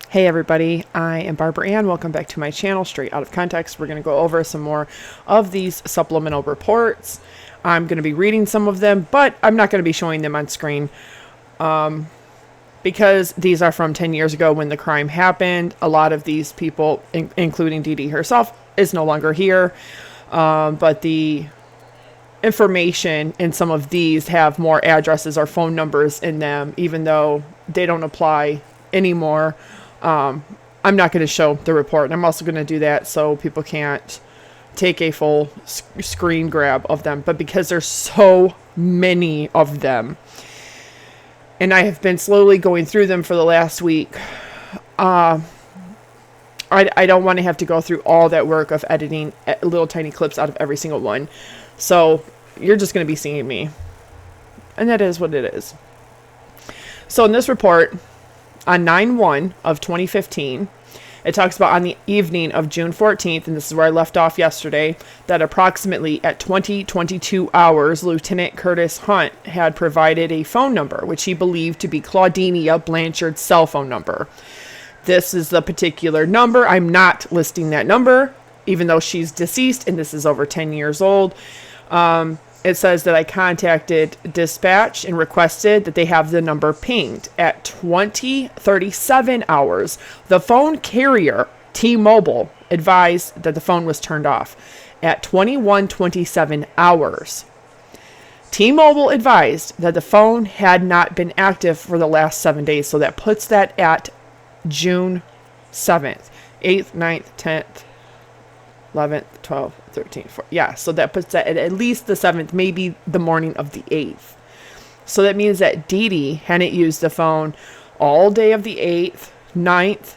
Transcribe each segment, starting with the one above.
Hey everybody, I am Barbara Ann. Welcome back to my channel, Straight Out of Context. We're going to go over some more of these supplemental reports. I'm going to be reading some of them, but I'm not going to be showing them on screen because these are from 10 years ago when the crime happened. A lot of these people, including Dee Dee herself, is no longer here, but the information in some of these have more addresses or phone numbers in them, even though they don't apply anymore. I'm not going to show the report, and I'm also going to do that so people can't take a full screen grab of them. But because there's so many of them, and I have been slowly going through them for the last week, I don't want to have to go through all that work of editing little tiny clips out of every single one. So you're just going to be seeing me, and that is what it is. So in this report, on 9/1 of 2015, it talks about on the evening of June 14th, and this is where I left off yesterday, that approximately at 20:22 hours, Lieutenant Curtis Hunt had provided a phone number, which he believed to be Claudinia Blanchard's cell phone number. This is the particular number. I'm not listing that number, even though she's deceased, and this is over 10 years old. It says that I contacted dispatch and requested that they have the number pinged. At 20:37 hours, the phone carrier, T-Mobile, advised that the phone was turned off. At 21:27 hours, T-Mobile advised that the phone had not been active for the last 7 days. So that puts that at June 7th, 8th, 9th, 10th, 11th, 12th, 13th, 14th. Yeah, so that puts that at least the 7th, maybe the morning of the 8th. So that means that Dee Dee hadn't used the phone all day of the 8th, 9th,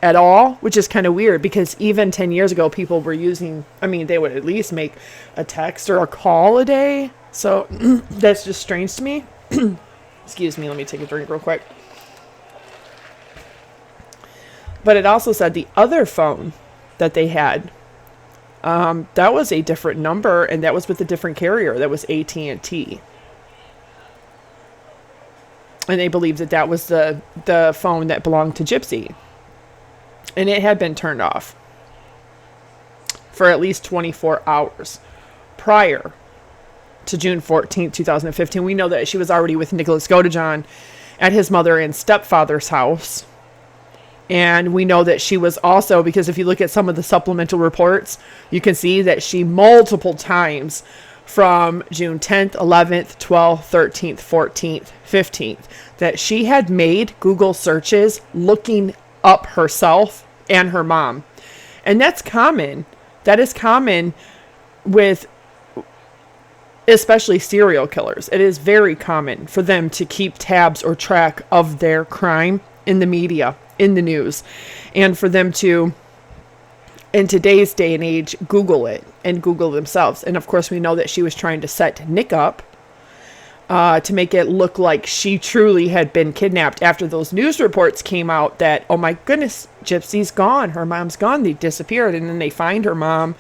at all, which is kind of weird because even 10 years ago, people were using, they would at least make a text or a call a day. So that's just strange to me. Excuse me, let me take a drink real quick. But it also said the other phone that they had, that was a different number, and that was with a different carrier. That was AT&T, and they believed that that was the phone that belonged to Gypsy, and it had been turned off for at least 24 hours prior to June 14th, 2015. We know that she was already with Nicholas Godejohn at his mother and stepfather's house. And we know that she was also, because if you look at some of the supplemental reports, you can see that she multiple times from June 10th, 11th, 12th, 13th, 14th, 15th, that she had made Google searches looking up herself and her mom. And that's common. That is common with especially serial killers. It is very common for them to keep tabs or track of their crime in the media, in the news, and for them to, in today's day and age, Google it and Google themselves. And of course, we know that she was trying to set Nick up to make it look like she truly had been kidnapped after those news reports came out that, oh my goodness, Gypsy's gone, her mom's gone, they disappeared, and then they find her mom,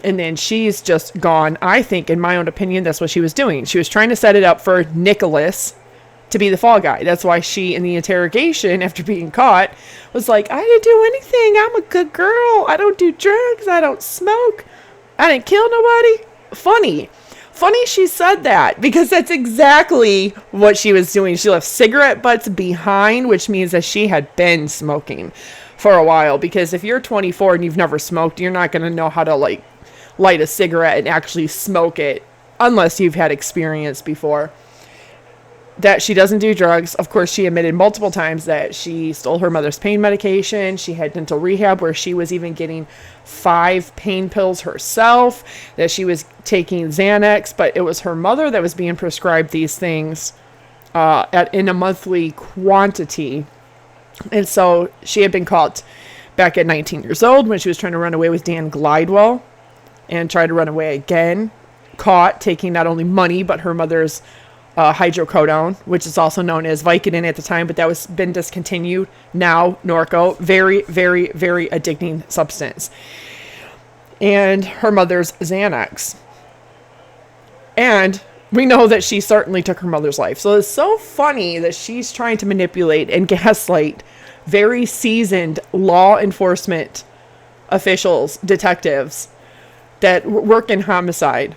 and then she's just gone. I think, in my own opinion, that's what she was doing. She was trying to set it up for Nicholas to be the fall guy. That's why she, in the interrogation after being caught, was like, I didn't do anything. I'm a good girl. I don't do drugs. I don't smoke. I didn't kill nobody. Funny she said that, because that's exactly what she was doing. She left cigarette butts behind, which means that she had been smoking for a while. Because if you're 24 and you've never smoked, you're not going to know how to light a cigarette and actually smoke it unless you've had experience before. That she doesn't do drugs. Of course, she admitted multiple times that she stole her mother's pain medication. She had dental rehab where she was even getting 5 pain pills herself, that she was taking Xanax, but it was her mother that was being prescribed these things in a monthly quantity. And so she had been caught back at 19 years old when she was trying to run away with Dan Glidewell and tried to run away again. Caught taking not only money, but her mother's hydrocodone, which is also known as Vicodin at the time, but that was been discontinued. Now Norco, very, very, very addicting substance. And her mother's Xanax. And we know that she certainly took her mother's life. So it's so funny that she's trying to manipulate and gaslight very seasoned law enforcement officials, detectives that work in homicide,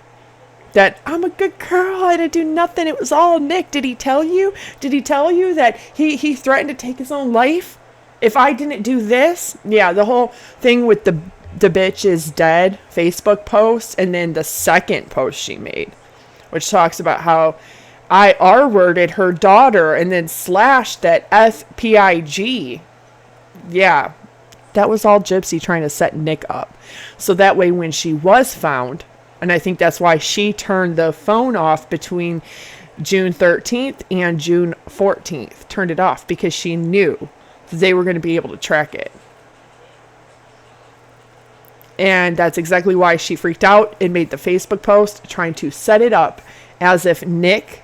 that I'm a good girl, I didn't do nothing, it was all Nick. Did he tell you? Did he tell you that he threatened to take his own life if I didn't do this? Yeah, the whole thing with the bitch is dead Facebook post, and then the second post she made, which talks about how I R-worded her daughter and then slashed that FPIG. Yeah, that was all Gypsy trying to set Nick up. So that way when she was found, and I think that's why she turned the phone off between June 13th and June 14th. Turned it off because she knew that they were going to be able to track it. And that's exactly why she freaked out and made the Facebook post trying to set it up as if Nick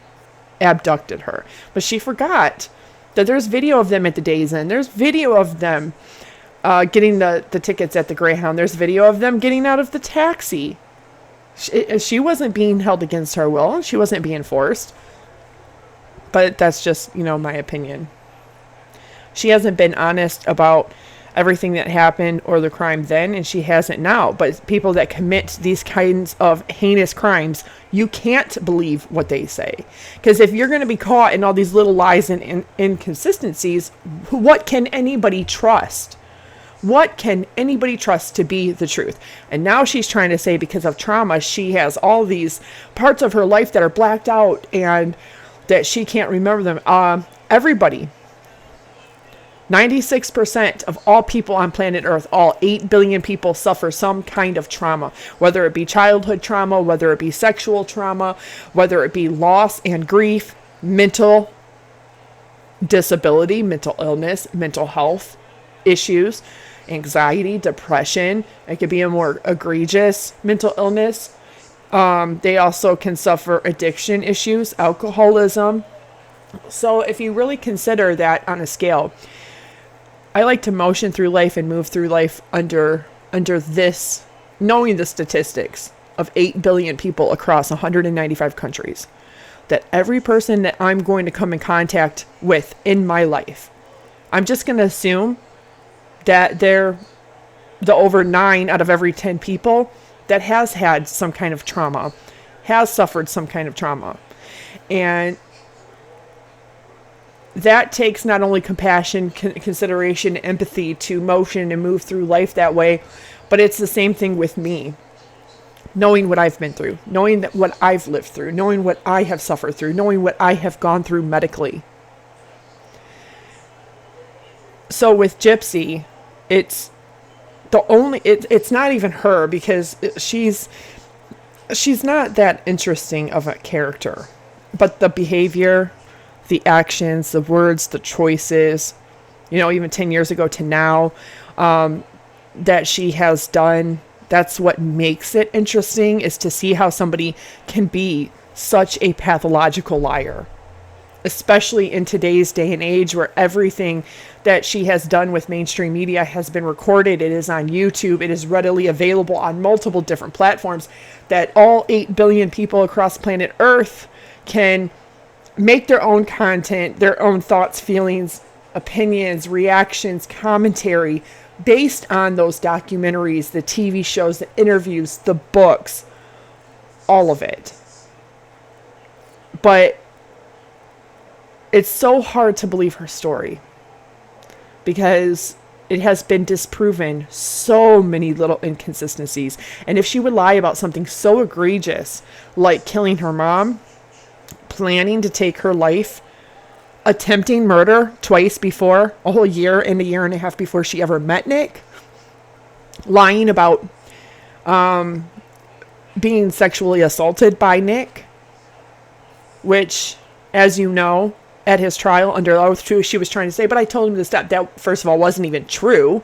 abducted her. But she forgot that there's video of them at the Days Inn. There's video of them getting the tickets at the Greyhound. There's video of them getting out of the taxi. She wasn't being held against her will. She wasn't being forced. But that's just, my opinion. She hasn't been honest about everything that happened or the crime then, and she hasn't now. But people that commit these kinds of heinous crimes, you can't believe what they say. Because if you're going to be caught in all these little lies and inconsistencies, what can anybody trust? What can anybody trust to be the truth? And now she's trying to say because of trauma, she has all these parts of her life that are blacked out and that she can't remember them. Everybody, 96% of all people on planet Earth, all 8 billion people, suffer some kind of trauma, whether it be childhood trauma, whether it be sexual trauma, whether it be loss and grief, mental disability, mental illness, mental health issues, anxiety, depression. It could be a more egregious mental illness. They also can suffer addiction issues, alcoholism. So if you really consider that on a scale, I like to motion through life and move through life under this, knowing the statistics of 8 billion people across 195 countries, that every person that I'm going to come in contact with in my life, I'm just going to assume that they're the over 9 out of every 10 people that has had some kind of trauma, has suffered some kind of trauma. And that takes not only compassion, consideration, empathy to motion and move through life that way, but it's the same thing with me. Knowing what I've been through, knowing that what I've lived through, knowing what I have suffered through, knowing what I have gone through medically. So with Gypsy, it's not even her, because she's not that interesting of a character, but the behavior, the actions, the words, the choices, even 10 years ago to now, that she has done, that's what makes it interesting, is to see how somebody can be such a pathological liar, especially in today's day and age where everything that she has done with mainstream media has been recorded. It is on YouTube. It is readily available on multiple different platforms that all 8 billion people across planet Earth can make their own content, their own thoughts, feelings, opinions, reactions, commentary based on those documentaries, the TV shows, the interviews, the books, all of it. But it's so hard to believe her story because it has been disproven so many little inconsistencies. And if she would lie about something so egregious like killing her mom, planning to take her life, attempting murder twice before, a whole year and a half before she ever met Nick, lying about being sexually assaulted by Nick, which, as you know, at his trial under oath, she was trying to say, but I told him to stop. That, first of all, wasn't even true,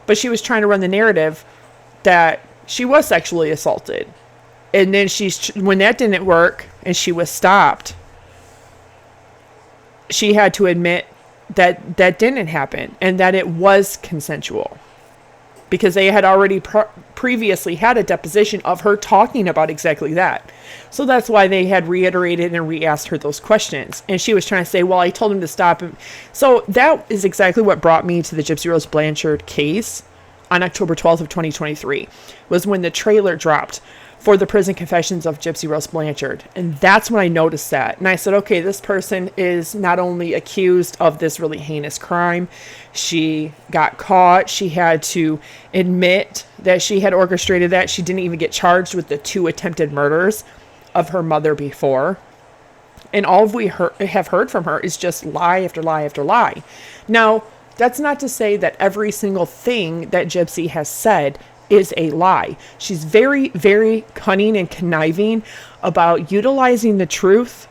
but she was trying to run the narrative that she was sexually assaulted. And then when that didn't work and she was stopped, she had to admit that that didn't happen and that it was consensual. because they had already previously had a deposition of her talking about exactly that. So that's why they had reiterated and re-asked her those questions. And she was trying to say, well, I told him to stop him. So that is exactly what brought me to the Gypsy Rose Blanchard case on October 12th of 2023, was when the trailer dropped for the prison confessions of Gypsy Rose Blanchard. And that's when I noticed that. And I said, okay, this person is not only accused of this really heinous crime, she got caught. She had to admit that she had orchestrated that. She didn't even get charged with the 2 attempted murders of her mother before. And all we have heard from her is just lie after lie after lie. Now, that's not to say that every single thing that Gypsy has said is a lie. She's very, very cunning and conniving about utilizing the truth,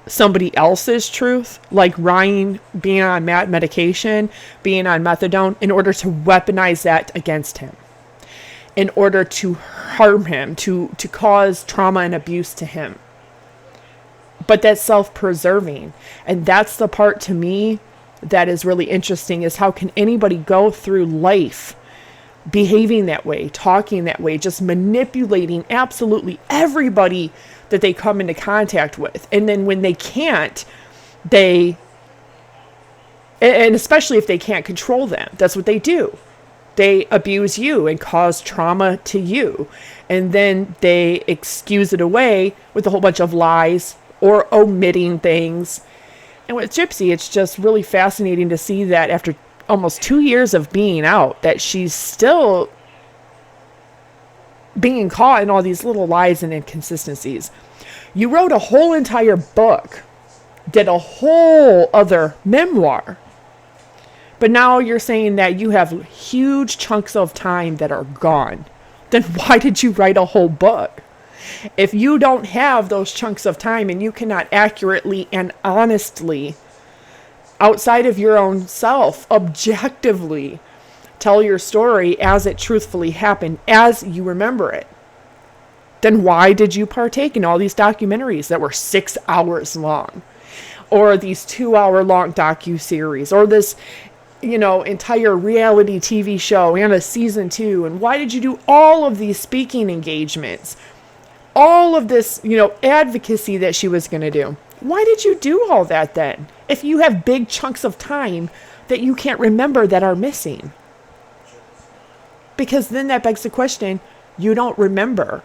somebody else's truth, like Ryan being on medication, being on methadone, in order to weaponize that against him, in order to harm him, to cause trauma and abuse to him. But that's self-preserving. And that's the part to me that is really interesting, is how can anybody go through life behaving that way, talking that way, just manipulating absolutely everybody that they come into contact with. And then when they can't, and especially if they can't control them, that's what they do. They abuse you and cause trauma to you. And then they excuse it away with a whole bunch of lies or omitting things. And with Gypsy, it's just really fascinating to see that after almost 2 years of being out, that she's still being caught in all these little lies and inconsistencies. You wrote a whole entire book, did a whole other memoir, but now you're saying that you have huge chunks of time that are gone. Then why did you write a whole book? If you don't have those chunks of time and you cannot accurately and honestly, outside of your own self, objectively tell your story as it truthfully happened, as you remember it, then why did you partake in all these documentaries that were 6 hours long, or these 2-hour long docu-series, or this, entire reality TV show and a season 2? And why did you do all of these speaking engagements, all of this, advocacy that she was going to do? Why did you do all that then, if you have big chunks of time that you can't remember that are missing? Because then that begs the question, you don't remember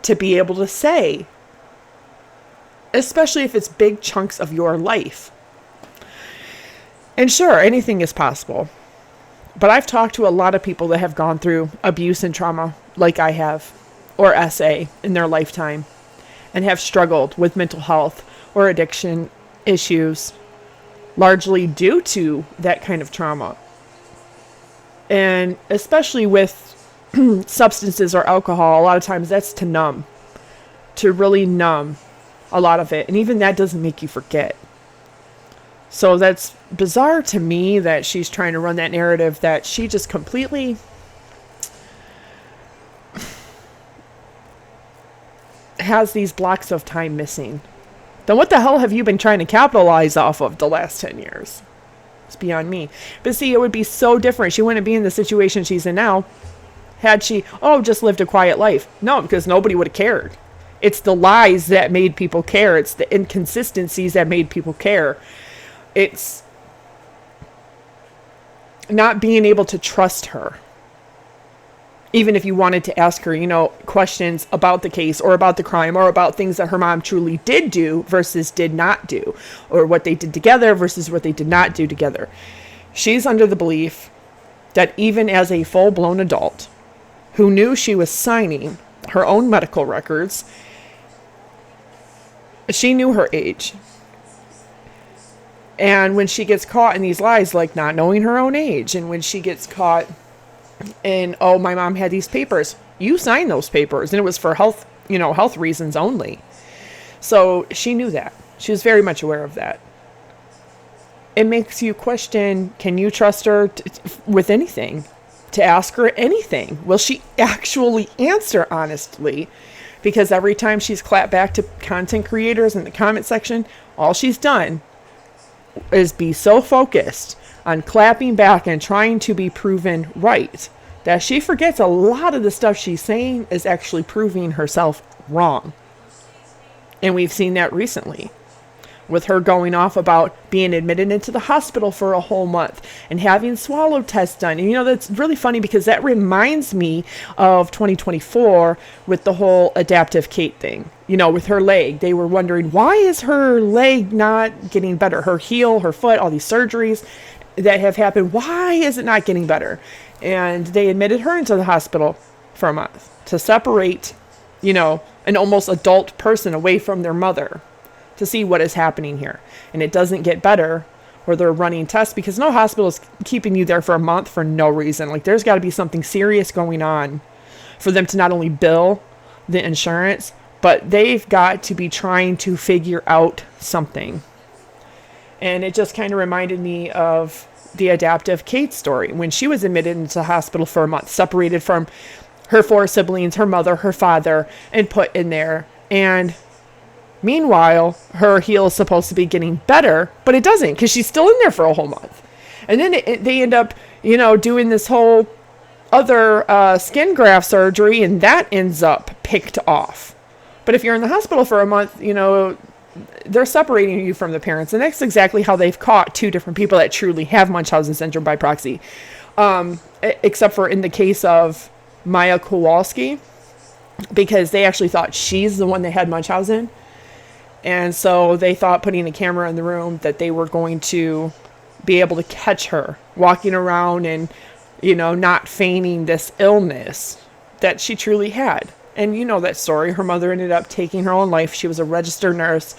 to be able to say, especially if it's big chunks of your life. And sure, anything is possible. But I've talked to a lot of people that have gone through abuse and trauma like I have, or SA, in their lifetime, and have struggled with mental health or addiction issues, largely due to that kind of trauma. And especially with substances or alcohol, a lot of times that's to numb, to really numb a lot of it. And even that doesn't make you forget. So that's bizarre to me that she's trying to run that narrative that she just completely has these blocks of time missing. Then what the hell have you been trying to capitalize off of the last 10 years? It's beyond me. But see, it would be so different. She wouldn't be in the situation she's in now had she, just lived a quiet life. No, because nobody would have cared. It's the lies that made people care. It's the inconsistencies that made people care. It's not being able to trust her. Even if you wanted to ask her, questions about the case or about the crime or about things that her mom truly did do versus did not do, or what they did together versus what they did not do together. She's under the belief that even as a full-blown adult who knew she was signing her own medical records, she knew her age. And when she gets caught in these lies, like not knowing her own age, and when she gets caught and my mom had these papers, you signed those papers, and it was for health reasons only. So she knew that. She was very much aware of that. It makes you question, can you trust her with anything? To ask her anything? Will she actually answer honestly? Because every time she's clapped back to content creators in the comment section, all she's done is be so focused on clapping back and trying to be proven right, that she forgets a lot of the stuff she's saying is actually proving herself wrong. And we've seen that recently with her going off about being admitted into the hospital for a whole month and having swallow tests done. And, that's really funny because that reminds me of 2024 with the whole adaptive Kate thing. With her leg, they were wondering, why is her leg not getting better? Her heel, her foot, all these surgeries that have happened, why is it not getting better? And they admitted her into the hospital for a month to separate, an almost adult person away from their mother to see what is happening here. And it doesn't get better, or they're running tests, because no hospital is keeping you there for a month for no reason. Like, there's got to be something serious going on for them to not only bill the insurance, but they've got to be trying to figure out something. And it just kind of reminded me of the adaptive Kate story when she was admitted into the hospital for a month, separated from her 4 siblings, her mother, her father, and put in there. And meanwhile, her heel is supposed to be getting better, but it doesn't, because she's still in there for a whole month. And then they end up, doing this whole other skin graft surgery, and that ends up picked off. But if you're in the hospital for a month, they're separating you from the parents. And that's exactly how they've caught 2 different people that truly have Munchausen syndrome by proxy. Except for in the case of Maya Kowalski, because they actually thought she's the one that had Munchausen. And so they thought, putting a camera in the room, that they were going to be able to catch her walking around and, not feigning this illness that she truly had. And that story. Her mother ended up taking her own life. She was a registered nurse.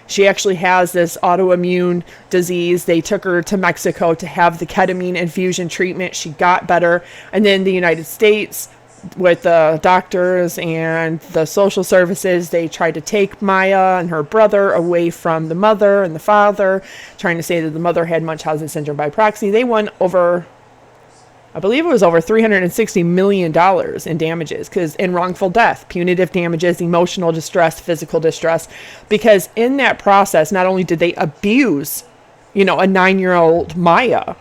She actually has this autoimmune disease. They took her to Mexico to have the ketamine infusion treatment. She got better. And then the United States, with the doctors and the social services, they tried to take Maya and her brother away from the mother and the father, trying to say that the mother had Munchausen syndrome by proxy. They won over, I believe it was over $360 million in damages, because in wrongful death, punitive damages, emotional distress, physical distress, because in that process, not only did they abuse, a 9-year-old Maya,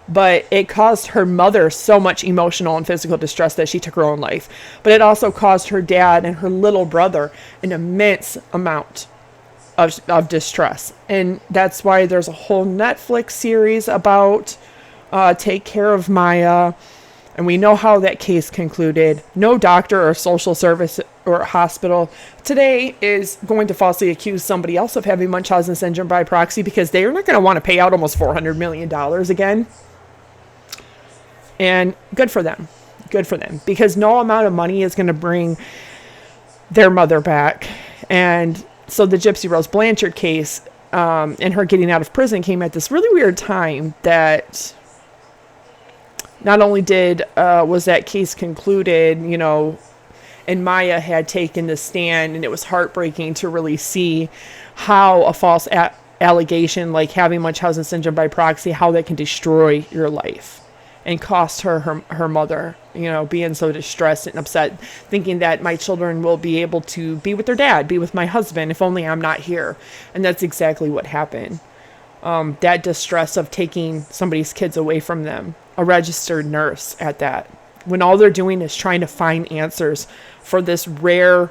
but it caused her mother so much emotional and physical distress that she took her own life. But it also caused her dad and her little brother an immense amount of distress. And that's why there's a whole Netflix series about Take Care of Maya. And we know how that case concluded. No doctor or social service or hospital today is going to falsely accuse somebody else of having Munchausen syndrome by proxy, because they're not going to want to pay out almost $400 million again. And good for them, because no amount of money is going to bring their mother back. And so the Gypsy Rose Blanchard case and her getting out of prison came at this really weird time, that not only was that case concluded, and Maya had taken the stand, and it was heartbreaking to really see how a false allegation like having Munchausen syndrome by proxy, how that can destroy your life. And cost her mother, being so distressed and upset, thinking that my children will be able to be with their dad, be with my husband, if only I'm not here. And that's exactly what happened. That distress of taking somebody's kids away from them, a registered nurse at that, when all they're doing is trying to find answers for this rare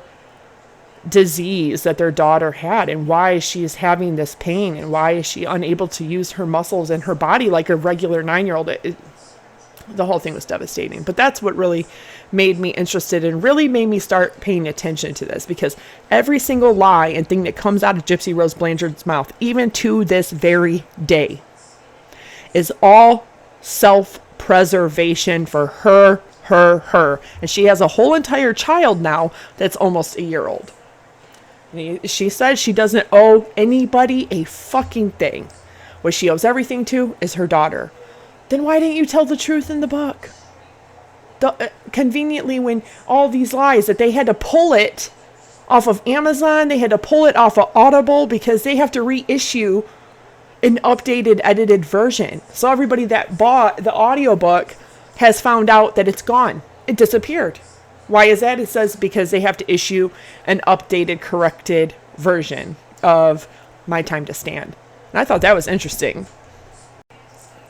disease that their daughter had, and why she's having this pain, and why is she unable to use her muscles and her body like a regular 9-year-old. The whole thing was devastating. But that's what really made me interested and really made me start paying attention to this, because every single lie and thing that comes out of Gypsy Rose Blanchard's mouth, even to this very day, is all self-preservation for her. And she has a whole entire child now that's almost a year old. She says she doesn't owe anybody a fucking thing. What she owes everything to is her daughter. Then why didn't you tell the truth in the book? Conveniently, when all these lies, that they had to pull it off of Amazon, they had to pull it off of Audible, because they have to reissue an updated, edited version. So everybody that bought the audiobook has found out that it's gone. It disappeared. Why is that? It says because they have to issue an updated, corrected version of My Time to Stand. And I thought that was interesting.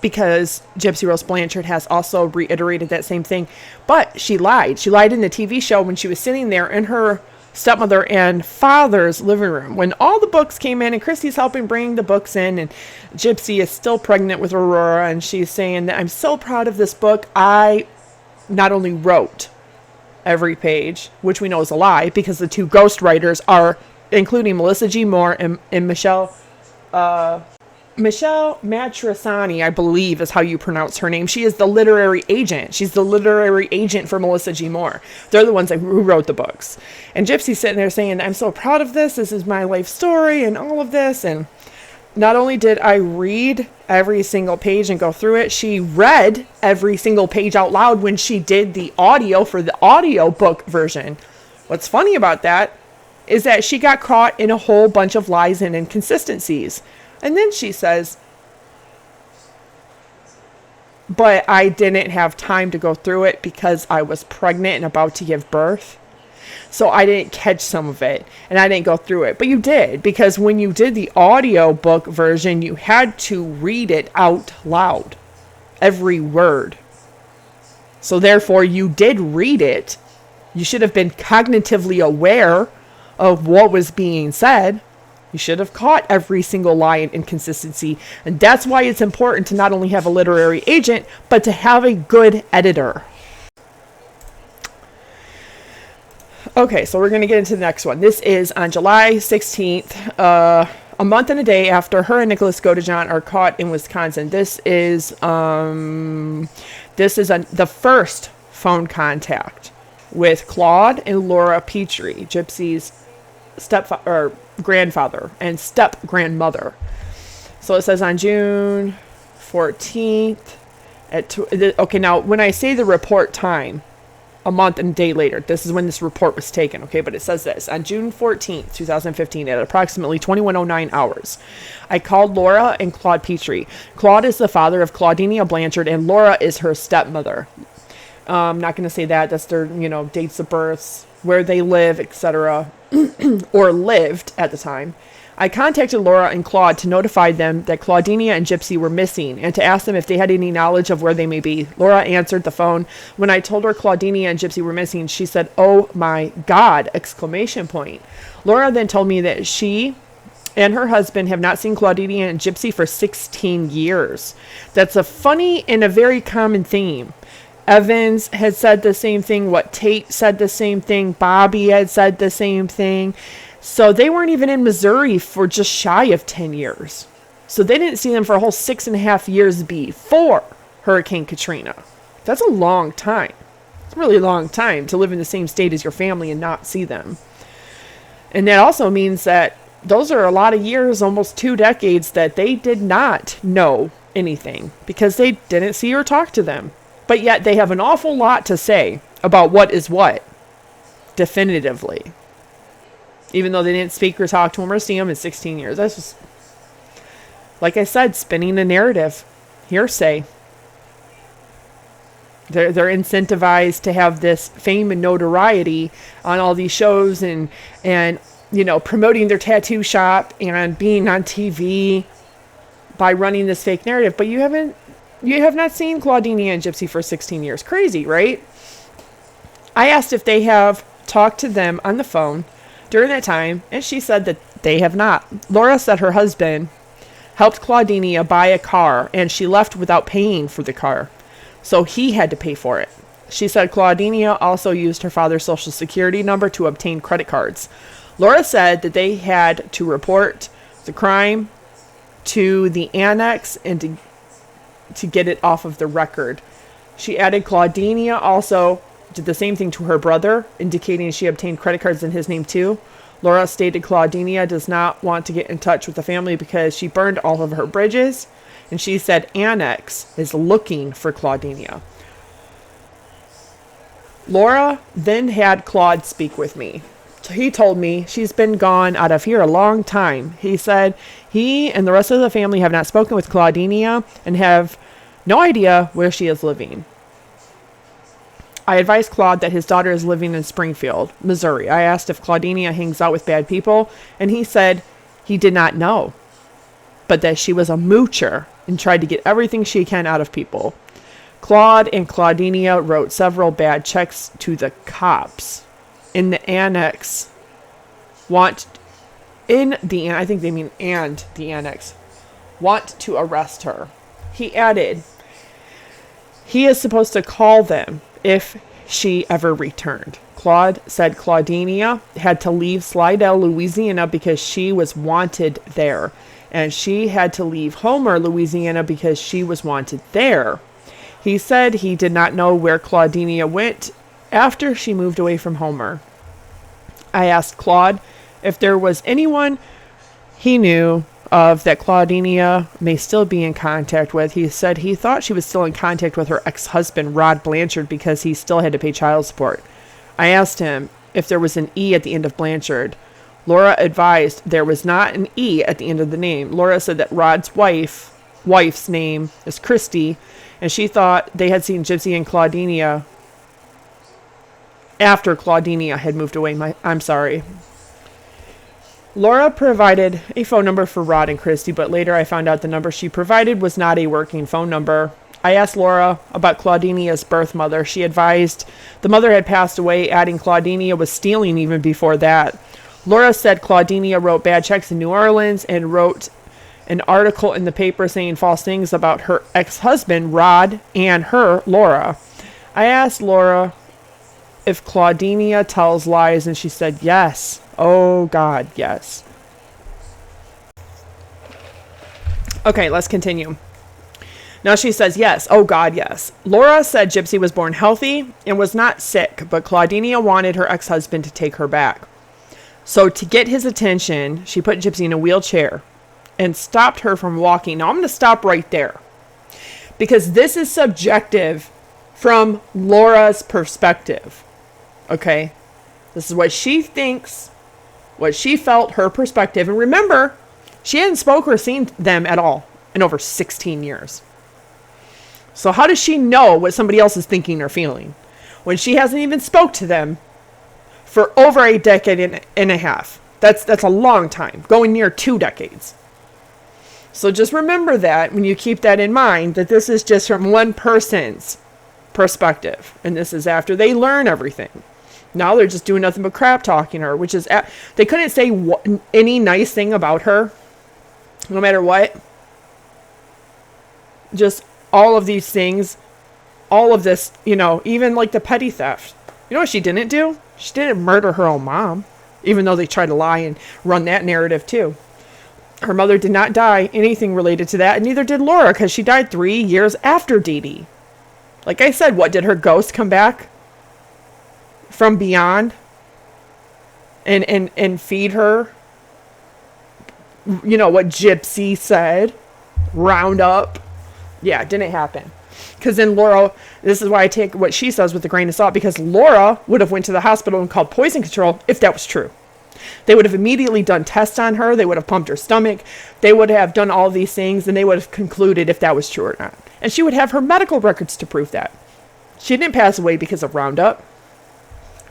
because Gypsy Rose Blanchard has also reiterated that same thing. But she lied. She lied in the TV show when she was sitting there in her stepmother and father's living room when all the books came in, and Christy's helping bring the books in, and Gypsy is still pregnant with Aurora, and she's saying that I'm so proud of this book. I not only wrote every page, which we know is a lie because the two ghost writers are, including Melissa G. Moore and Michelle Matrasani, I believe is how you pronounce her name. She is the literary agent. She's the literary agent for Melissa G. Moore. They're the ones who wrote the books. And Gypsy's sitting there saying, I'm so proud of this. This is my life story and all of this. And not only did I read every single page and go through it, she read every single page out loud when she did the audio for the audio book version. What's funny about that is that she got caught in a whole bunch of lies and inconsistencies. And then she says, but I didn't have time to go through it because I was pregnant and about to give birth. So I didn't catch some of it and I didn't go through it. But you did, because when you did the audio book version, you had to read it out loud, every word. So therefore you did read it. You should have been cognitively aware of what was being said. You should have caught every single lie and inconsistency. And that's why it's important to not only have a literary agent, but to have a good editor. Okay, so we're going to get into the next one. This is on July 16th, a month and a day after her and Nicholas Godejohn are caught in Wisconsin. This is the first phone contact with Claude and Laura Petrie, Gypsy's grandfather and step-grandmother. So it says on June 14th. Okay, now when I say the report time, a month and a day later, this is when this report was taken, okay? But it says this, on June 14th, 2015, at approximately 21:09 hours, I called Laura and Claude Petrie. Claude is the father of Claudinia Blanchard, and Laura is her stepmother. I'm not going to say that. That's their, dates of births, where they live, etc., or lived at the time. I contacted Laura and Claude to notify them that Claudinia and Gypsy were missing and to ask them if they had any knowledge of where they may be. Laura answered the phone. When I told her Claudinia and Gypsy were missing, she said, "Oh my God!" exclamation point. Laura then told me that she and her husband have not seen Claudinia and Gypsy for 16 years. That's a funny and a very common theme. Evans had said the same thing. Tate said the same thing. Bobby had said the same thing. So they weren't even in Missouri for just shy of 10 years. So they didn't see them for a whole 6.5 years before Hurricane Katrina. That's a long time. It's a really long time to live in the same state as your family and not see them. And that also means that those are a lot of years, almost 2 decades, that they did not know anything because they didn't see or talk to them. But yet they have an awful lot to say about what is what, definitively. Even though they didn't speak or talk to him or see him in 16 years. That's just, like I said, spinning the narrative. Hearsay. They're incentivized to have this fame and notoriety on all these shows and promoting their tattoo shop and being on TV by running this fake narrative. But you have not seen Claudinia and Gypsy for 16 years. Crazy, right? I asked if they have talked to them on the phone during that time, and she said that they have not. Laura said her husband helped Claudinia buy a car, and she left without paying for the car, so he had to pay for it. She said Claudinia also used her father's social security number to obtain credit cards. Laura said that they had to report the crime to the annex and to get it off of the record. She added Claudinia also did the same thing to her brother, indicating she obtained credit cards in his name too. Laura stated Claudinia does not want to get in touch with the family because she burned all of her bridges, and she said Annex is looking for Claudinia. Laura then had Claude speak with me. He told me she's been gone out of here a long time. He said he and the rest of the family have not spoken with Claudinia and have no idea where she is living. I advised Claude that his daughter is living in Springfield, Missouri. I asked if Claudinia hangs out with bad people, and he said he did not know, but that she was a moocher and tried to get everything she can out of people. Claude and Claudinia wrote several bad checks to the cops. In the annex, I think they mean and the annex, want to arrest her. He added, he is supposed to call them if she ever returned. Claude said Claudinia had to leave Slidell, Louisiana because she was wanted there. And she had to leave Homer, Louisiana because she was wanted there. He said he did not know where Claudinia went after she moved away from Homer. I asked Claude if there was anyone he knew of that Claudinia may still be in contact with. He said he thought she was still in contact with her ex-husband, Rod Blanchard, because he still had to pay child support. I asked him if there was an E at the end of Blanchard. Laura advised there was not an E at the end of the name. Laura said that Rod's wife's name is Christy, and she thought they had seen Gypsy and Claudinia after Claudinia had moved away. I'm sorry. Laura provided a phone number for Rod and Christy, but later I found out the number she provided was not a working phone number. I asked Laura about Claudinia's birth mother. She advised the mother had passed away, adding Claudinia was stealing even before that. Laura said Claudinia wrote bad checks in New Orleans and wrote an article in the paper saying false things about her ex-husband, Rod, and her, Laura. I asked Laura if Claudinia tells lies, and she said yes. Oh, God, yes. Okay, let's continue. Now she says yes. Oh, God, yes. Laura said Gypsy was born healthy and was not sick, but Claudinia wanted her ex-husband to take her back. So to get his attention, she put Gypsy in a wheelchair and stopped her from walking. Now I'm going to stop right there because this is subjective from Laura's perspective. Okay? This is what she thinks, what she felt, her perspective. And remember, she hadn't spoke or seen them at all in over 16 years. So how does she know what somebody else is thinking or feeling when she hasn't even spoke to them for over a decade and a half? That's a long time, going near 2 decades. So just remember that when you keep that in mind, that this is just from one person's perspective. And this is after they learn everything. Now they're just doing nothing but crap talking her, which is, they couldn't say any nice thing about her, no matter what. Just all of these things, all of this, even like the petty theft. You know what she didn't do? She didn't murder her own mom, even though they tried to lie and run that narrative too. Her mother did not die anything related to that, and neither did Laura, because she died 3 years after Dee Dee. Like I said, what, did her ghost come back from beyond and feed her? You know what Gypsy said? Round up. Yeah, it didn't happen. Because then Laura, this is why I take what she says with a grain of salt, because Laura would have went to the hospital and called poison control if that was true. They would have immediately done tests on her. They would have pumped her stomach. They would have done all these things, and they would have concluded if that was true or not. And she would have her medical records to prove that. She didn't pass away because of Roundup.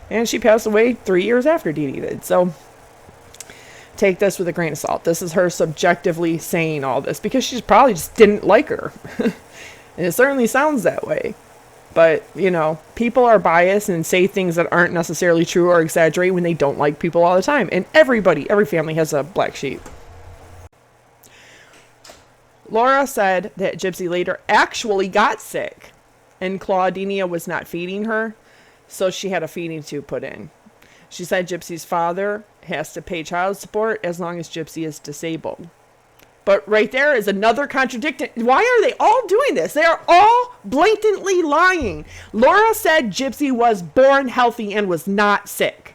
And she passed away 3 years after Dee Dee did. So take this with a grain of salt. This is her subjectively saying all this because she probably just didn't like her. And it certainly sounds that way. But, people are biased and say things that aren't necessarily true or exaggerate when they don't like people all the time. And every family has a black sheep. Laura said that Gypsy later actually got sick and Claudinia was not feeding her, so she had a feeding tube put in. She said Gypsy's father has to pay child support as long as Gypsy is disabled. But right there is another contradiction. Why are they all doing this? They are all blatantly lying. Laura said Gypsy was born healthy and was not sick.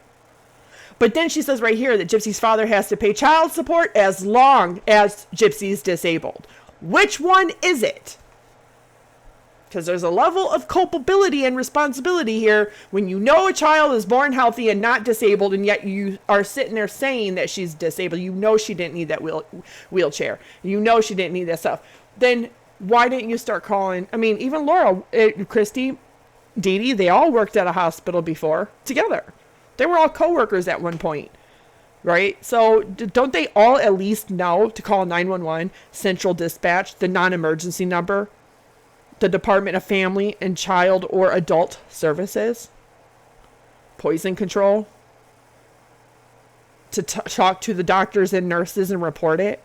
But then she says right here that Gypsy's father has to pay child support as long as Gypsy's disabled. Which one is it? Because there's a level of culpability and responsibility here when you know a child is born healthy and not disabled, and yet you are sitting there saying that she's disabled. You know she didn't need that wheelchair. You know she didn't need that stuff. Then why didn't you start calling? I mean, even Laura, Christy, Dee Dee, they all worked at a hospital before together. They were all co-workers at one point. right? So don't they all at least know to call 911, Central Dispatch, the non-emergency number, the Department of Family and Child or Adult Services, Poison Control, to talk to the doctors and nurses and report it?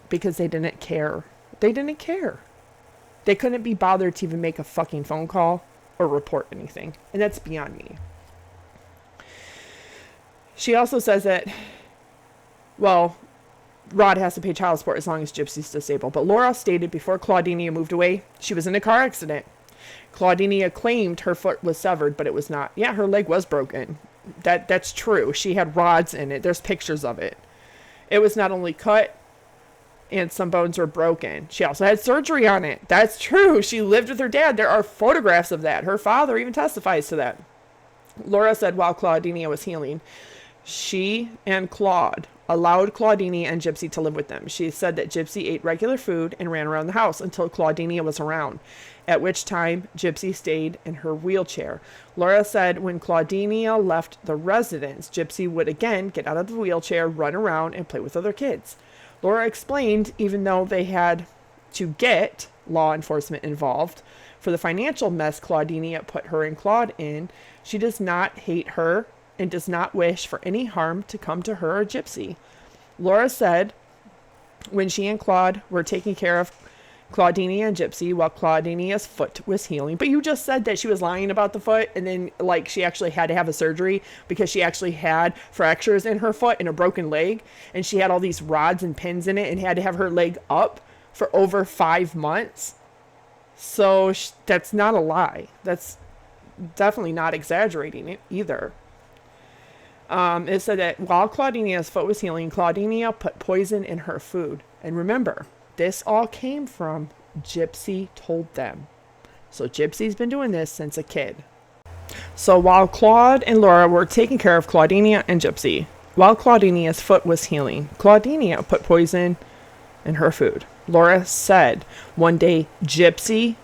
Because they didn't care. They didn't care. They couldn't be bothered to even make a fucking phone call or report anything. And that's beyond me. She also says that, well, Rod has to pay child support as long as Gypsy's disabled. But Laura stated before Claudinia moved away, she was in a car accident. Claudinia claimed her foot was severed, but it was not. Yeah, her leg was broken. That's true. She had rods in it. There's pictures of it. It was not only cut, and some bones were broken. She also had surgery on it. That's true. She lived with her dad. There are photographs of that. Her father even testifies to that. Laura said while Claudinia was healing, she and Claude allowed Claudinia and Gypsy to live with them. She said that Gypsy ate regular food and ran around the house until Claudinia was around, at which time Gypsy stayed in her wheelchair. Laura said when Claudinia left the residence, Gypsy would again get out of the wheelchair, run around, and play with other kids. Laura explained even though they had to get law enforcement involved for the financial mess Claudinia put her and Claude in, she does not hate her and does not wish for any harm to come to her or Gypsy. Laura said when she and Claude were taking care of Claudinia and Gypsy while Claudinia's foot was healing. But you just said that she was lying about the foot, and then like she actually had to have a surgery because she actually had fractures in her foot and a broken leg, and she had all these rods and pins in it and had to have her leg up for over 5 months. So that's not a lie. That's definitely not exaggerating it either. It said that while Claudinia's foot was healing, Claudinia put poison in her food. And remember, this all came from Gypsy told them. So Gypsy's been doing this since a kid. So while Claude and Laura were taking care of Claudinia and Gypsy, while Claudinia's foot was healing, Claudinia put poison in her food. Laura said one day Gypsy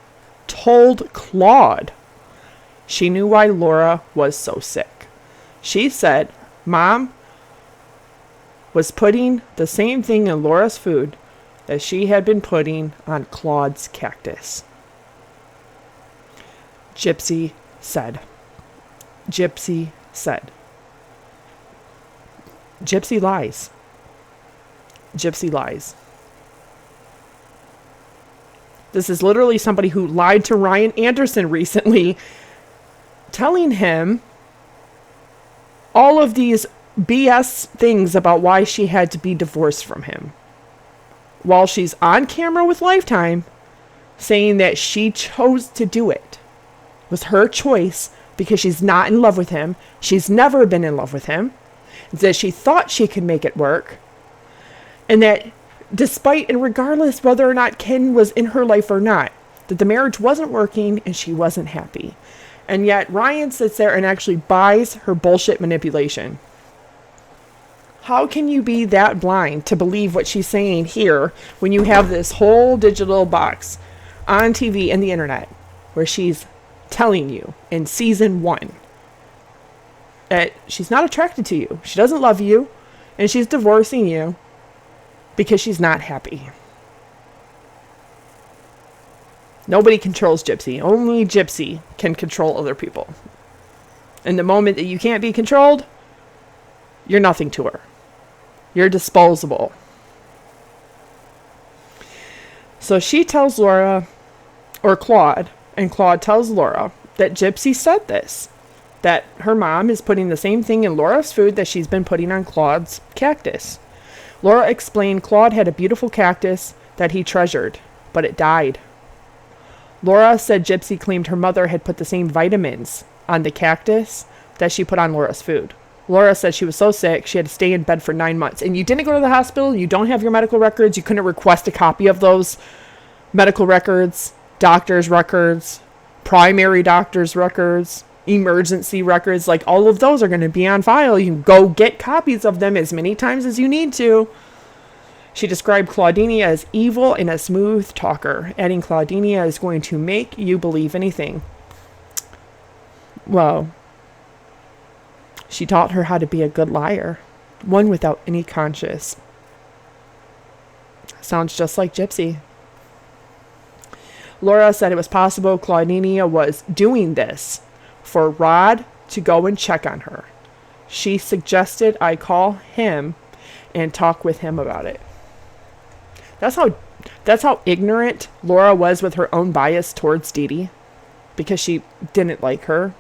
told Claude she knew why Laura was so sick. She said Mom was putting the same thing in Laura's food that she had been putting on Claude's cactus. Gypsy said. Gypsy said. Gypsy lies. Gypsy lies. This is literally somebody who lied to Ryan Anderson recently, telling him all of these BS things about why she had to be divorced from him. While she's on camera with Lifetime, saying that she chose to do it. It was her choice because she's not in love with him. She's never been in love with him. That she thought she could make it work. And that despite and regardless whether or not Ken was in her life or not, that the marriage wasn't working and she wasn't happy. And yet Ryan sits there and actually buys her bullshit manipulation. How can you be that blind to believe what she's saying here when you have this whole digital box on TV and the internet where she's telling you in season 1 that she's not attracted to you, she doesn't love you, and she's divorcing you because she's not happy. Nobody controls Gypsy. Only Gypsy can control other people. And the moment that you can't be controlled, you're nothing to her. You're disposable. So she tells Laura, or Claude, and Claude tells Laura that Gypsy said this. That her mom is putting the same thing in Laura's food that she's been putting on Claude's cactus. Laura explained Claude had a beautiful cactus that he treasured, but it died. Laura said Gypsy claimed her mother had put the same vitamins on the cactus that she put on Laura's food. Laura said she was so sick, she had to stay in bed for 9 months. And you didn't go to the hospital, you don't have your medical records, you couldn't request a copy of those medical records, doctor's records, primary doctor's records, emergency records. Like all of those are going to be on file. You can go get copies of them as many times as you need to. She described Claudinia as evil and a smooth talker, adding Claudinia is going to make you believe anything. Well, She taught her how to be a good liar, one without any conscience. Sounds just like Gypsy. Laura said it was possible Claudinia was doing this for Rod to go and check on her. She suggested I call him and talk with him about it. That's how ignorant Laura was with her own bias towards Dee Dee, because she didn't like her.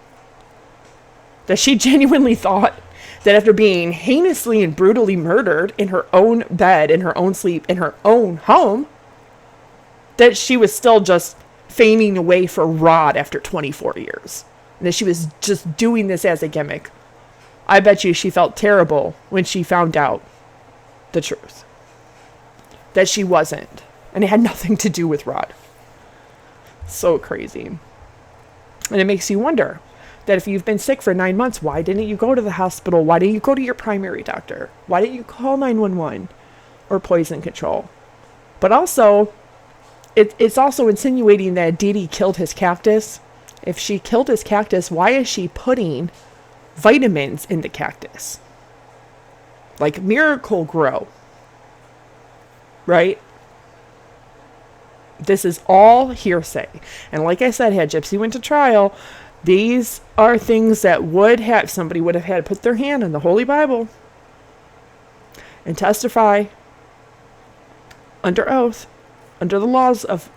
That she genuinely thought that after being heinously and brutally murdered in her own bed, in her own sleep, in her own home, that she was still just feigning away for Rod after 24 years. And that she was just doing this as a gimmick. I bet you she felt terrible when she found out the truth. That she wasn't. And it had nothing to do with Rod. So crazy. And it makes you wonder that if you've been sick for 9 months, why didn't you go to the hospital? Why didn't you go to your primary doctor? Why didn't you call 911 or poison control? But also, it's also insinuating that Dee Dee killed his cactus. If she killed his cactus, why is she putting vitamins in the cactus? Like Miracle Grow. Right? This is all hearsay. And like I said, had Gypsy went to trial, these are things that somebody would have had to put their hand in the Holy Bible and testify under oath, under the laws of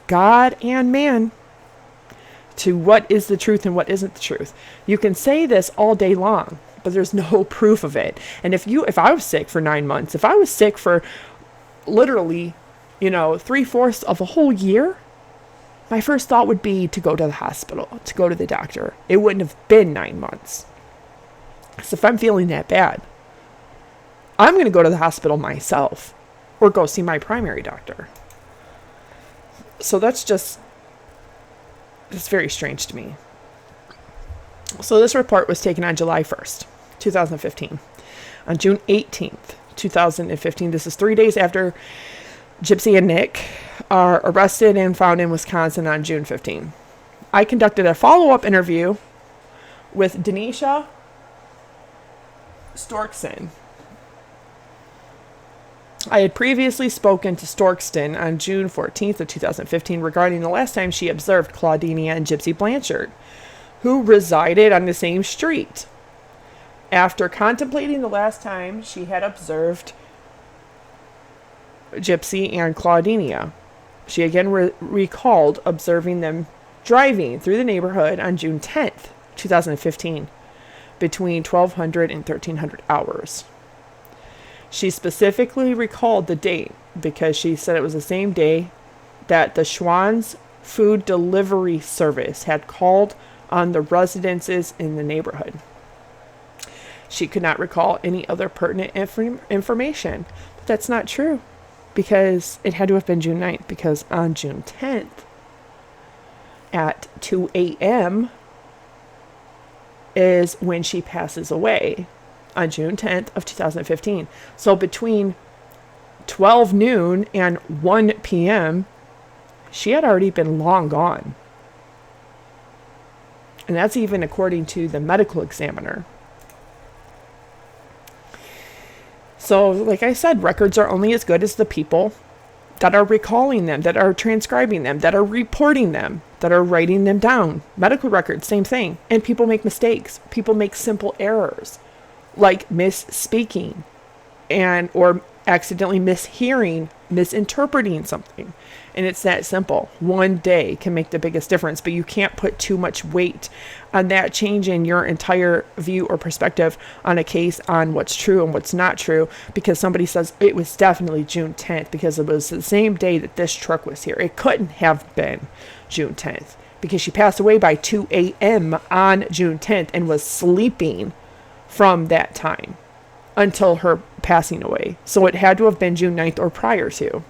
God and man, to what is the truth and what isn't the truth. You can say this all day long, but there's no proof of it. And if I was sick for 9 months, if I was sick for literally, 3/4 of a whole year, my first thought would be to go to the hospital, to go to the doctor. It wouldn't have been 9 months. So if I'm feeling that bad, I'm going to go to the hospital myself or go see my primary doctor. So that's very strange to me. So this report was taken on July 1st, 2015. On June 18th, 2015, this is 3 days after Gypsy and Nick are arrested and found in Wisconsin on June 15. I conducted a follow-up interview with Denisha Storkson. I had previously spoken to Storkston on June 14th of 2015 regarding the last time she observed Claudinia and Gypsy Blanchard, who resided on the same street. After contemplating the last time she had observed Gypsy and Claudinia, she again recalled observing them driving through the neighborhood on June 10th, 2015, between 1200 and 1300 hours. She specifically recalled the date because she said it was the same day that the Schwann's food delivery service had called on the residences in the neighborhood. She could not recall any other pertinent information. But that's not true, because it had to have been June 9th, because on June 10th at 2 a.m. is when she passes away, on June 10th of 2015. So between 12 noon and 1 p.m., she had already been long gone. And that's even according to the medical examiner. So, like I said, records are only as good as the people that are recalling them, that are transcribing them, that are reporting them, that are writing them down. Medical records, same thing. And people make mistakes. People make simple errors, like misspeaking or accidentally mishearing, misinterpreting something. And it's that simple. One day can make the biggest difference, but you can't put too much weight on that change in your entire view or perspective on a case, on what's true and what's not true, because somebody says it was definitely June 10th because it was the same day that this truck was here. It couldn't have been June 10th because she passed away by 2 a.m. on June 10th and was sleeping from that time until her passing away. So it had to have been June 9th or prior to.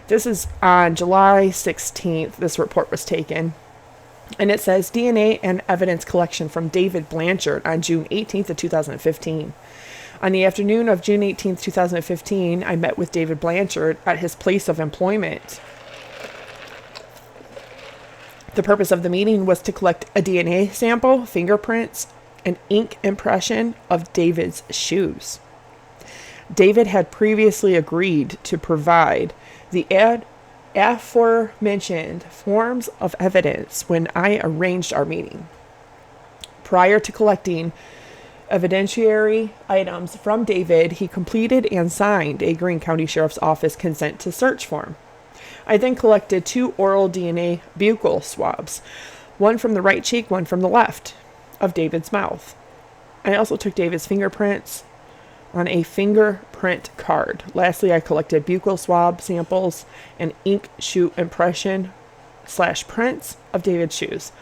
This is on July 16th, this report was taken. And it says DNA and evidence collection from David Blanchard on June 18th of 2015. On the afternoon of June 18th, 2015, I met with David Blanchard at his place of employment. The purpose of the meeting was to collect a DNA sample, fingerprints, an ink impression of David's shoes. David had previously agreed to provide the aforementioned forms of evidence when I arranged our meeting. Prior to collecting evidentiary items from David, he completed and signed a Greene County Sheriff's Office consent to search form. I then collected 2 oral DNA buccal swabs, one from the right cheek, one from the left of David's mouth. I also took David's fingerprints on a fingerprint card. Lastly, I collected buccal swab samples and ink shoe impression / prints of David's shoes.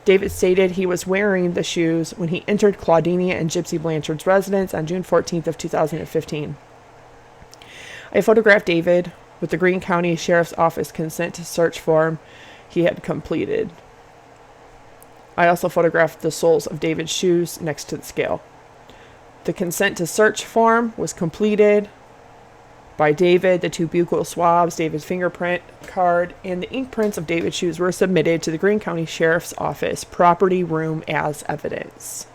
David stated he was wearing the shoes when he entered Claudinia and Gypsy Blanchard's residence on June 14th of 2015. I photographed David with the Greene County Sheriff's Office consent to search form he had completed. I also photographed the soles of David's shoes next to the scale. The consent to search form was completed by David. The 2 buccal swabs, David's fingerprint card, and the ink prints of David's shoes were submitted to the Greene County Sheriff's Office property room as evidence.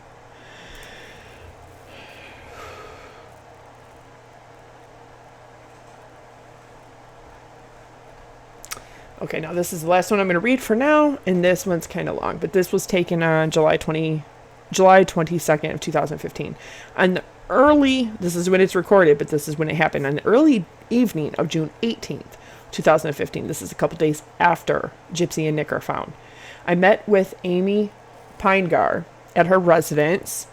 Okay, now this is the last one I'm going to read for now, and this one's kind of long, but this was taken on July 22nd of 2015. This is when it's recorded, but this is when it happened, on the early evening of June 18th, 2015. This is a couple days after Gypsy and Nick are found. I met with Amy Pinegar at her residence,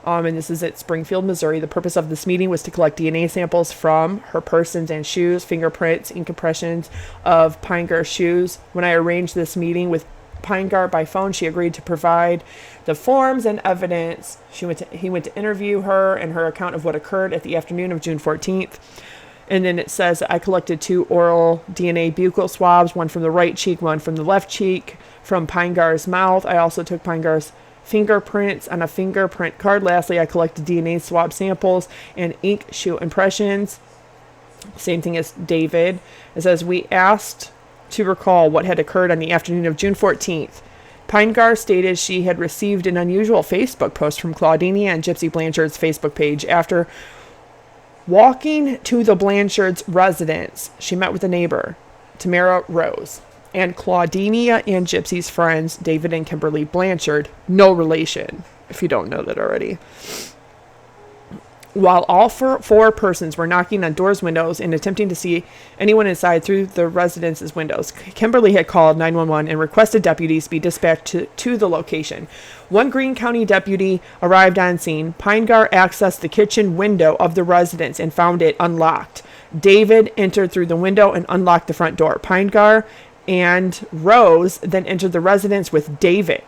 and this is at Springfield, Missouri. The purpose of this meeting was to collect DNA samples from her persons and shoes, fingerprints, ink impressions of Pinegar's shoes. When I arranged this meeting with Pinegar by phone, she agreed to provide the forms and evidence. He went to interview her and her account of what occurred at the afternoon of June 14th. And then it says, I collected 2 oral DNA buccal swabs, one from the right cheek, one from the left cheek, from Pinegar's mouth. I also took Pinegar's fingerprints on a fingerprint card. Lastly, I collected DNA swab samples and ink shoe impressions. Same thing as David. It says, we asked to recall what had occurred on the afternoon of June 14th. Pinegar stated she had received an unusual Facebook post from Claudinia and Gypsy Blanchard's Facebook page. After walking to the Blanchard's residence, she met with a neighbor, MAYRA Rose, and Claudinia and Gypsy's friends, David and Kimberly Blanchard, no relation, if you don't know that already. While all 4 persons were knocking on doors, windows, and attempting to see anyone inside through the residence's windows, Kimberly had called 911 and requested deputies be dispatched to the location. One Greene County deputy arrived on scene. Pinegar accessed the kitchen window of the residence and found it unlocked. David entered through the window and unlocked the front door. Pinegar and Rose then entered the residence with David.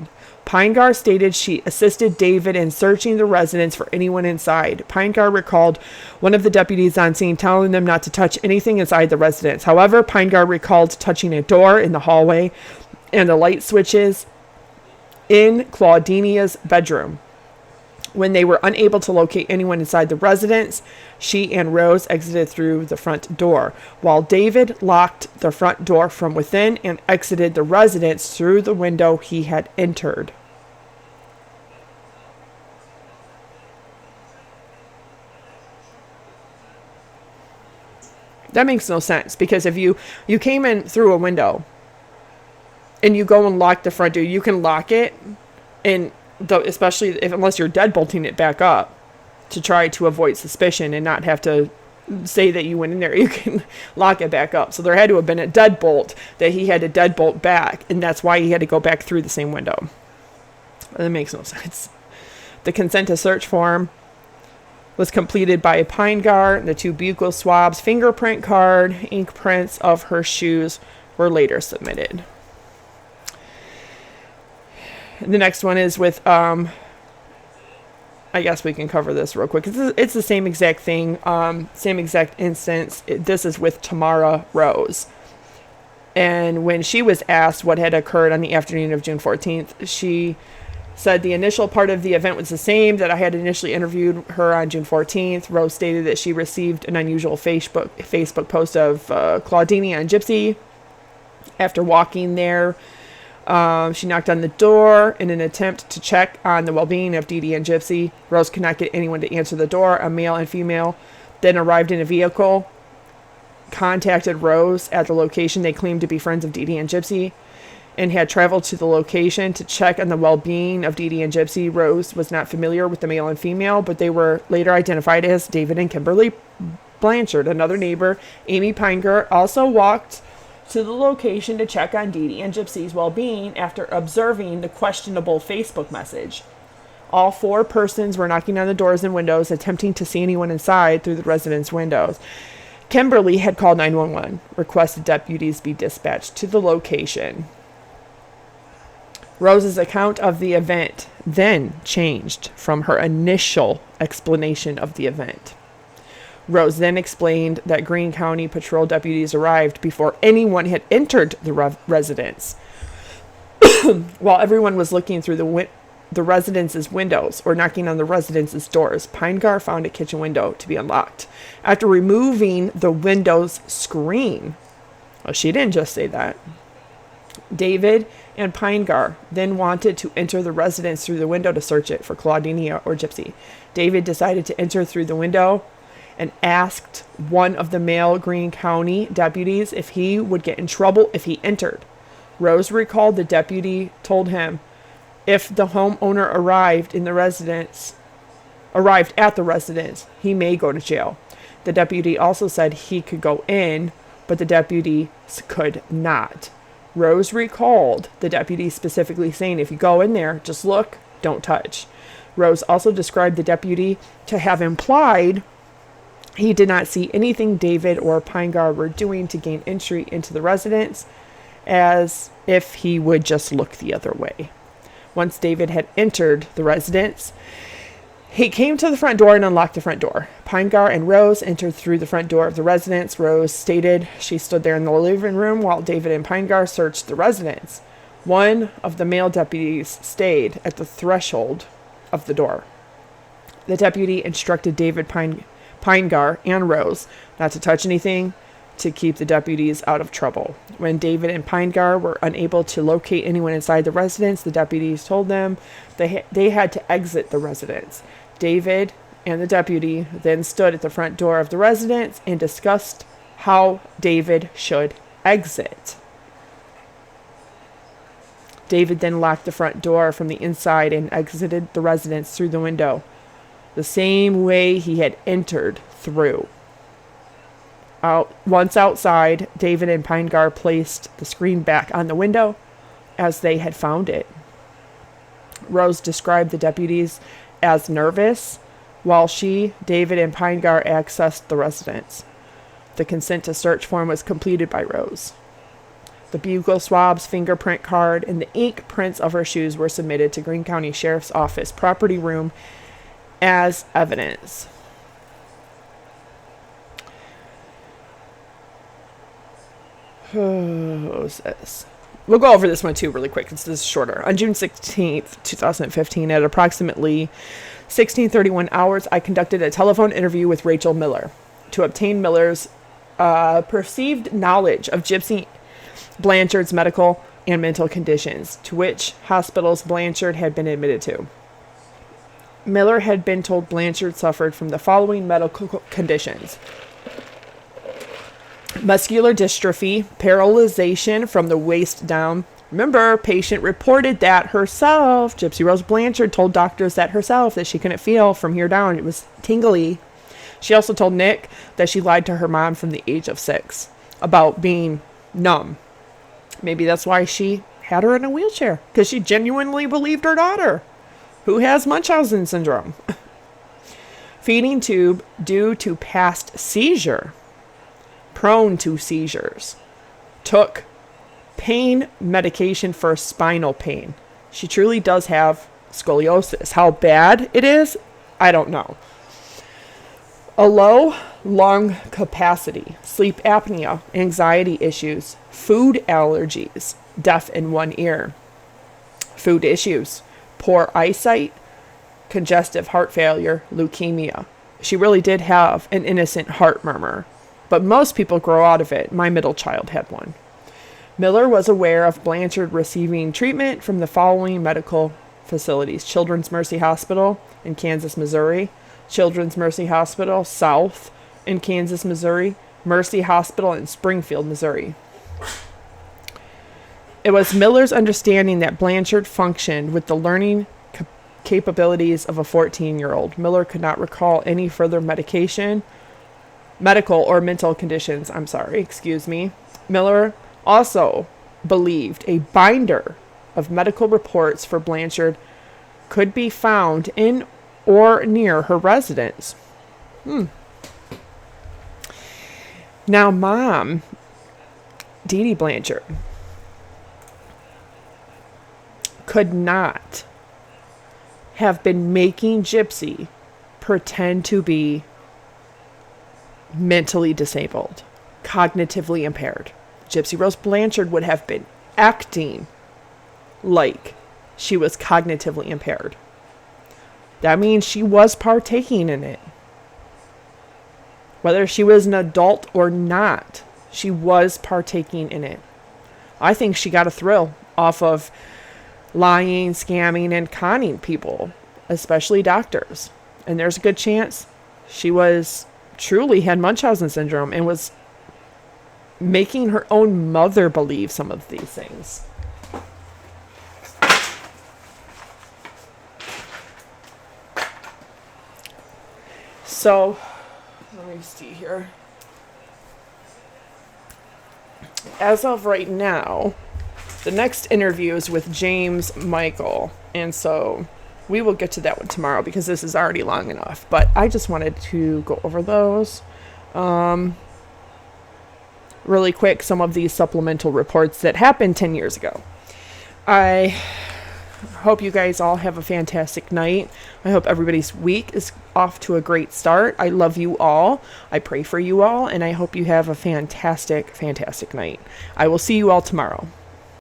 Pinegar stated she assisted David in searching the residence for anyone inside. Pinegar recalled one of the deputies on scene telling them not to touch anything inside the residence. However, Pinegar recalled touching a door in the hallway and the light switches in Claudinia's bedroom. When they were unable to locate anyone inside the residence, she and Rose exited through the front door, while David locked the front door from within and exited the residence through the window he had entered. That makes no sense, because if you came in through a window and you go and lock the front door, you can lock it, and especially unless you're deadbolting it back up to try to avoid suspicion and not have to say that you went in there, you can lock it back up. So there had to have been a deadbolt that he had to deadbolt back, and that's why he had to go back through the same window. That makes no sense. The consent to search form was completed by Pinegar. The 2 buccal swabs, fingerprint card, ink prints of her shoes were later submitted. The next one is with, I guess we can cover this real quick. It's the same exact thing, same exact instance. This is with Tamara Rose. And when she was asked what had occurred on the afternoon of June 14th, she said the initial part of the event was the same, that I had initially interviewed her on June 14th. Rose stated that she received an unusual Facebook post of Claudinia and Gypsy after walking there. She knocked on the door in an attempt to check on the well-being of Dee Dee and Gypsy. Rose could not get anyone to answer the door. A male and female then arrived in a vehicle, contacted Rose at the location. They claimed to be friends of Dee Dee and Gypsy and had traveled to the location to check on the well-being of Dee Dee and Gypsy. Rose was not familiar with the male and female, but they were later identified as David and Kimberly Blanchard. Another neighbor, Amy Pinegar, also walked to the location to check on Dee Dee and Gypsy's well-being after observing the questionable Facebook message. All 4 persons were knocking on the doors and windows, attempting to see anyone inside through the residence windows. Kimberly had called 911, requested deputies be dispatched to the location. Rose's account of the event then changed from her initial explanation of the event. Rose then explained that Greene County patrol deputies arrived before anyone had entered the residence. While everyone was looking through the residence's windows or knocking on the residence's doors, Pinegar found a kitchen window to be unlocked. After removing the window's screen, well, she didn't just say that. David and Pinegar then wanted to enter the residence through the window to search it for Claudinia or Gypsy. David decided to enter through the window and asked one of the male Greene County deputies if he would get in trouble if he entered. Rose recalled the deputy told him if the homeowner arrived at the residence, he may go to jail. The deputy also said he could go in, but the deputy could not. Rose recalled the deputy specifically saying, if you go in there, just look, don't touch. Rose also described the deputy to have implied he did not see anything David or Pinegar were doing to gain entry into the residence, as if he would just look the other way. Once David had entered the residence, he came to the front door and unlocked the front door. Pinegar and Rose entered through the front door of the residence. Rose stated she stood there in the living room while David and Pinegar searched the residence. One of the male deputies stayed at the threshold of the door. The deputy instructed David Pinegar and Rose not to touch anything to keep the deputies out of trouble. When David and Pinegar were unable to locate anyone inside the residence, the deputies told them they had to exit the residence. David and the deputy then stood at the front door of the residence and discussed how David should exit. David then locked the front door from the inside and exited the residence through the window, the same way he had entered through. Once outside, David and Pinegar placed the screen back on the window as they had found it. Rose described the deputies as nervous while David, and Pinegar accessed the residence. The consent to search form was completed by Rose. The buccal swabs, fingerprint card, and the ink prints of her shoes were submitted to Greene County Sheriff's Office property room as evidence. We'll go over this one too really quick. This is shorter. On June 16th, 2015, at approximately 16:31 hours, I conducted a telephone interview with Rachel Miller to obtain Miller's perceived knowledge of Gypsy Blanchard's medical and mental conditions, to which hospitals Blanchard had been admitted to. Miller had been told Blanchard suffered from the following medical conditions: muscular dystrophy, paralyzation from the waist down. Remember, patient reported that herself. Gypsy Rose Blanchard told doctors that herself, that she couldn't feel from here down. It was tingly. She also told Nick that she lied to her mom from the age of 6 about being numb. Maybe that's why she had her in a wheelchair, because she genuinely believed her daughter, who has Munchausen syndrome. Feeding tube due to past seizure. Prone to seizures. Took pain medication for spinal pain. She truly does have scoliosis. How bad it is, I don't know. A low lung capacity, sleep apnea, anxiety issues, food allergies, deaf in one ear, food issues, poor eyesight, congestive heart failure, leukemia. She really did have an innocent heart murmur, but most people grow out of it. My middle child had one. Miller was aware of Blanchard receiving treatment from the following medical facilities: Children's Mercy Hospital in Kansas, Missouri, Children's Mercy Hospital South in Kansas, Missouri, Mercy Hospital in Springfield, Missouri. It was Miller's understanding that Blanchard functioned with the learning capabilities of a 14-year-old. Miller could not recall any further medical or mental conditions. Miller also believed a binder of medical reports for Blanchard could be found in or near her residence. Now, Mom, Dee Dee Blanchard, could not have been making Gypsy pretend to be mentally disabled, cognitively impaired. Gypsy Rose Blanchard would have been acting like she was cognitively impaired. That means she was partaking in it. Whether she was an adult or not, she was partaking in it. I think she got a thrill off of lying, scamming, and conning people, especially doctors. And there's a good chance she truly had Munchausen syndrome and was making her own mother believe some of these things. So, let me see here. As of right now, the next interview is with James Michael, and so we will get to that one tomorrow because this is already long enough. But I just wanted to go over those. Really quick, some of these supplemental reports that happened 10 years ago. I hope you guys all have a fantastic night. I hope everybody's week is off to a great start. I love you all. I pray for you all, and I hope you have a fantastic, fantastic night. I will see you all tomorrow.